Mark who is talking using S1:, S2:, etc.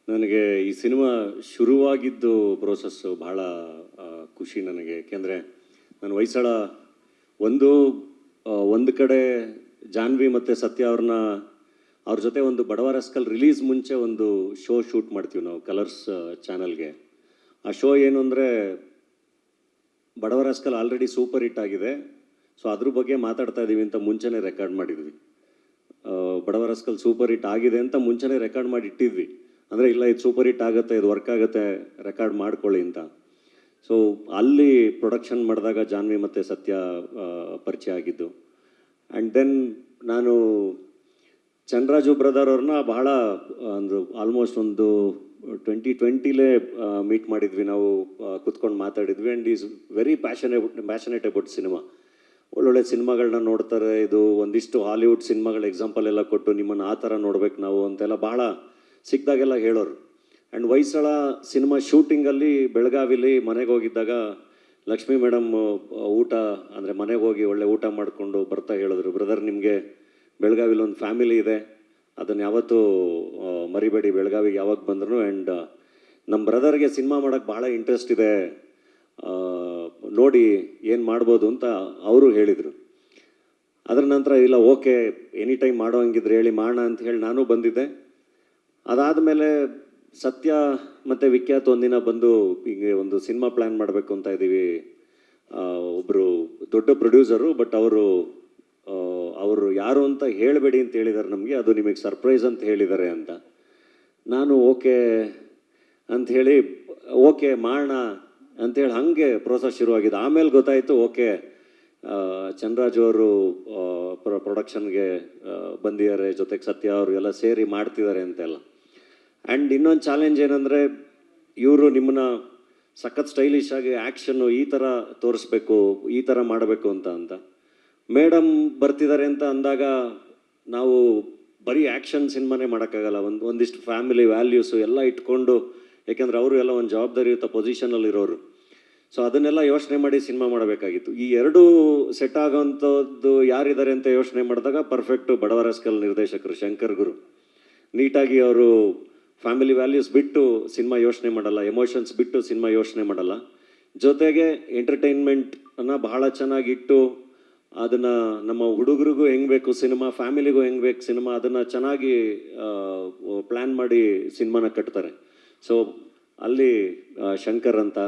S1: ನನಗೆ ಈ ಸಿನಿಮಾ ಶುರುವಾಗಿದ್ದು ಪ್ರೋಸೆಸ್ಸು ಭಾಳ ಖುಷಿ ನನಗೆ. ಏಕೆಂದರೆ ನಾನು ಹೊಯ್ಸಳ ಒಂದು ಕಡೆ ಜಾನ್ವಿ ಮತ್ತು ಸತ್ಯ ಅವ್ರ ಜೊತೆ ಒಂದು ಬಡವ ರಸ್ಕಲ್ ರಿಲೀಸ್ ಮುಂಚೆ ಒಂದು ಶೋ ಶೂಟ್ ಮಾಡ್ತೀವಿ ನಾವು ಕಲರ್ಸ್ ಚಾನಲ್ಗೆ. ಆ ಶೋ ಏನು ಅಂದರೆ, ಬಡವ ರಸ್ಕಲ್ ಆಲ್ರೆಡಿ ಸೂಪರ್ ಹಿಟ್ ಆಗಿದೆ, ಸೊ ಅದ್ರ ಬಗ್ಗೆ ಮಾತಾಡ್ತಾ ಇದ್ದೀವಿ ಅಂತ ಮುಂಚೆನೇ ರೆಕಾರ್ಡ್ ಮಾಡಿದ್ವಿ. ಬಡವ ರಸ್ಕಲ್ ಸೂಪರ್ ಹಿಟ್ ಆಗಿದೆ ಅಂತ ಮುಂಚೆನೇ ರೆಕಾರ್ಡ್ ಮಾಡಿ ಇಟ್ಟಿದ್ವಿ. ಅಂದರೆ ಇಲ್ಲ, ಇದು ಸೂಪರ್ ಹಿಟ್ ಆಗುತ್ತೆ, ಇದು ವರ್ಕ್ ಆಗುತ್ತೆ, ರೆಕಾರ್ಡ್ ಮಾಡ್ಕೊಳ್ಳಿ ಅಂತ. ಸೊ ಅಲ್ಲಿ ಪ್ರೊಡಕ್ಷನ್ ಮಾಡಿದಾಗ ಜಾನ್ವಿ ಮತ್ತು ಸತ್ಯ ಪರಿಚಯ ಆಗಿದ್ದು. ಆ್ಯಂಡ್ ದೆನ್ ನಾನು ಚಂದ್ರಾಜು ಬ್ರದರ್ ಅವ್ರನ್ನ ಬಹಳ ಆಲ್ಮೋಸ್ಟ್ ಒಂದು 2020ಲೇ ಮೀಟ್ ಮಾಡಿದ್ವಿ ನಾವು, ಕೂತ್ಕೊಂಡು ಮಾತಾಡಿದ್ವಿ. And is very passionate about cinema. ಒಳ್ಳೊಳ್ಳೆ ಸಿನಿಮಾಗಳನ್ನ ನೋಡ್ತಾರೆ. ಇದು ಒಂದಿಷ್ಟು ಹಾಲಿವುಡ್ ಸಿನಿಮಾಗಳ ಎಕ್ಸಾಂಪಲ್ ಎಲ್ಲ ಕೊಟ್ಟು ನಿಮ್ಮನ್ನು ಆ ಥರ ನೋಡ್ಬೇಕು ನಾವು ಅಂತೆಲ್ಲ ಭಾಳ ಸಿಕ್ಕಿದಾಗೆಲ್ಲ ಹೇಳೋರು. ಆ್ಯಂಡ್ ಹೊಯ್ಸಳ ಸಿನಿಮಾ ಶೂಟಿಂಗಲ್ಲಿ ಬೆಳಗಾವಿಲಿ ಮನೆಗೆ ಹೋಗಿದ್ದಾಗ ಲಕ್ಷ್ಮೀ ಮೇಡಮ್ ಊಟ ಅಂದರೆ ಮನೆಗೆ ಹೋಗಿ ಒಳ್ಳೆ ಊಟ ಮಾಡಿಕೊಂಡು ಬರ್ತಾ ಹೇಳಿದ್ರು, ಬ್ರದರ್ ನಿಮಗೆ ಬೆಳಗಾವಿಲಿ ಒಂದು ಫ್ಯಾಮಿಲಿ ಇದೆ, ಅದನ್ನು ಯಾವತ್ತೂ ಮರಿಬೇಡಿ, ಬೆಳಗಾವಿಗೆ ಯಾವಾಗ ಬಂದ್ರು. ಆ್ಯಂಡ್ ನಮ್ಮ ಬ್ರದರ್ಗೆ ಸಿನಿಮಾ ಮಾಡೋಕ್ಕೆ ಭಾಳ ಇಂಟ್ರೆಸ್ಟ್ ಇದೆ, ನೋಡಿ ಏನು ಮಾಡ್ಬೋದು ಅಂತ ಅವರು ಹೇಳಿದರು. ಅದರ ನಂತರ ಇಲ್ಲ ಓಕೆ, ಎನಿ ಟೈಮ್ ಮಾಡೋ ಹಂಗಿದ್ರೆ ಹೇಳಿ ಮಾಡೋಣ ಅಂತ ಹೇಳಿ ನಾನು ಬಂದಿದ್ದೆ. ಅದಾದಮೇಲೆ ಸತ್ಯ ಮತ್ತು ವಿಖ್ಯಾತ್ ಒಂದಿನ ಬಂದು ಹೀಗೆ ಒಂದು ಸಿನಿಮಾ ಪ್ಲ್ಯಾನ್ ಮಾಡಬೇಕು ಅಂತ ಇದ್ದೀವಿ, ಒಬ್ಬರು ದೊಡ್ಡ ಪ್ರೊಡ್ಯೂಸರು, ಬಟ್ ಅವರು ಯಾರು ಅಂತ ಹೇಳಬೇಡಿ ಅಂತ ಹೇಳಿದ್ದಾರೆ ನಮಗೆ, ಅದು ನಿಮಗೆ ಸರ್ಪ್ರೈಸ್ ಅಂತ ಹೇಳಿದ್ದಾರೆ ಅಂತ. ನಾನು ಓಕೆ ಅಂಥೇಳಿ ಓಕೆ ಮಾಡೋಣ ಅಂಥೇಳಿ ಹಾಗೆ ಪ್ರೋಸೆಸ್ ಶುರುವಾಗಿದೆ. ಆಮೇಲೆ ಗೊತ್ತಾಯಿತು ಓಕೆ, ಚಂದ್ರರಾಜು ಅವರು ಪ್ರೊಡಕ್ಷನ್ಗೆ ಬಂದಿದ್ದಾರೆ, ಜೊತೆಗೆ ಸತ್ಯ ಅವರು ಎಲ್ಲ ಸೇರಿ ಮಾಡ್ತಿದ್ದಾರೆ ಅಂತೆಲ್ಲ. ಆ್ಯಂಡ್ ಇನ್ನೊಂದು ಚಾಲೆಂಜ್ ಏನಂದರೆ, ಇವರು ನಿಮ್ಮನ್ನ ಸಖತ್ ಸ್ಟೈಲಿಶ್ ಆಗಿ ಆ್ಯಕ್ಷನ್ನು ಈ ಥರ ತೋರಿಸ್ಬೇಕು, ಈ ಥರ ಮಾಡಬೇಕು ಅಂತ ಮೇಡಮ್ ಬರ್ತಿದ್ದಾರೆ ಅಂತ ಅಂದಾಗ ನಾವು ಬರೀ ಆ್ಯಕ್ಷನ್ ಸಿನಿಮಾನೇ ಮಾಡೋಕ್ಕಾಗಲ್ಲ. ಒಂದಿಷ್ಟು ಫ್ಯಾಮಿಲಿ ವ್ಯಾಲ್ಯೂಸು ಎಲ್ಲ ಇಟ್ಕೊಂಡು, ಯಾಕೆಂದರೆ ಅವರು ಎಲ್ಲ ಒಂದು ಜವಾಬ್ದಾರಿಯುತ ಪೊಸಿಷನಲ್ಲಿರೋರು. ಸೊ ಅದನ್ನೆಲ್ಲ ಯೋಚನೆ ಮಾಡಿ ಸಿನಿಮಾ ಮಾಡಬೇಕಾಗಿತ್ತು. ಈ ಎರಡೂ ಸೆಟ್ ಆಗೋವಂಥದ್ದು ಯಾರಿದ್ದಾರೆ ಅಂತ ಯೋಚನೆ ಮಾಡಿದಾಗ ಪರ್ಫೆಕ್ಟು ಬಡವ ರಸ್ಕಲ್ ನಿರ್ದೇಶಕರು ಶಂಕರ್ ಗುರು. ನೀಟಾಗಿ ಅವರು ಫ್ಯಾಮಿಲಿ ವ್ಯಾಲ್ಯೂಸ್ ಬಿಟ್ಟು ಸಿನಿಮಾ ಯೋಚನೆ ಮಾಡಲ್ಲ, ಎಮೋಷನ್ಸ್ ಬಿಟ್ಟು ಸಿನಿಮಾ ಯೋಚನೆ ಮಾಡಲ್ಲ, ಜೊತೆಗೆ ಎಂಟರ್ಟೈನ್ಮೆಂಟನ್ನು ಬಹಳ ಚೆನ್ನಾಗಿಟ್ಟು ಅದನ್ನು ನಮ್ಮ ಹುಡುಗರಿಗೂ ಹೆಂಗೆ ಬೇಕು ಸಿನಿಮಾ, ಫ್ಯಾಮಿಲಿಗೂ ಹೆಂಗೆ ಬೇಕು ಸಿನಿಮಾ, ಅದನ್ನು ಚೆನ್ನಾಗಿ ಪ್ಲ್ಯಾನ್ ಮಾಡಿ ಸಿನಿಮಾನ ಕಟ್ತಾರೆ. ಸೊ ಅಲ್ಲಿ ಶಂಕರ್ ಅಂತ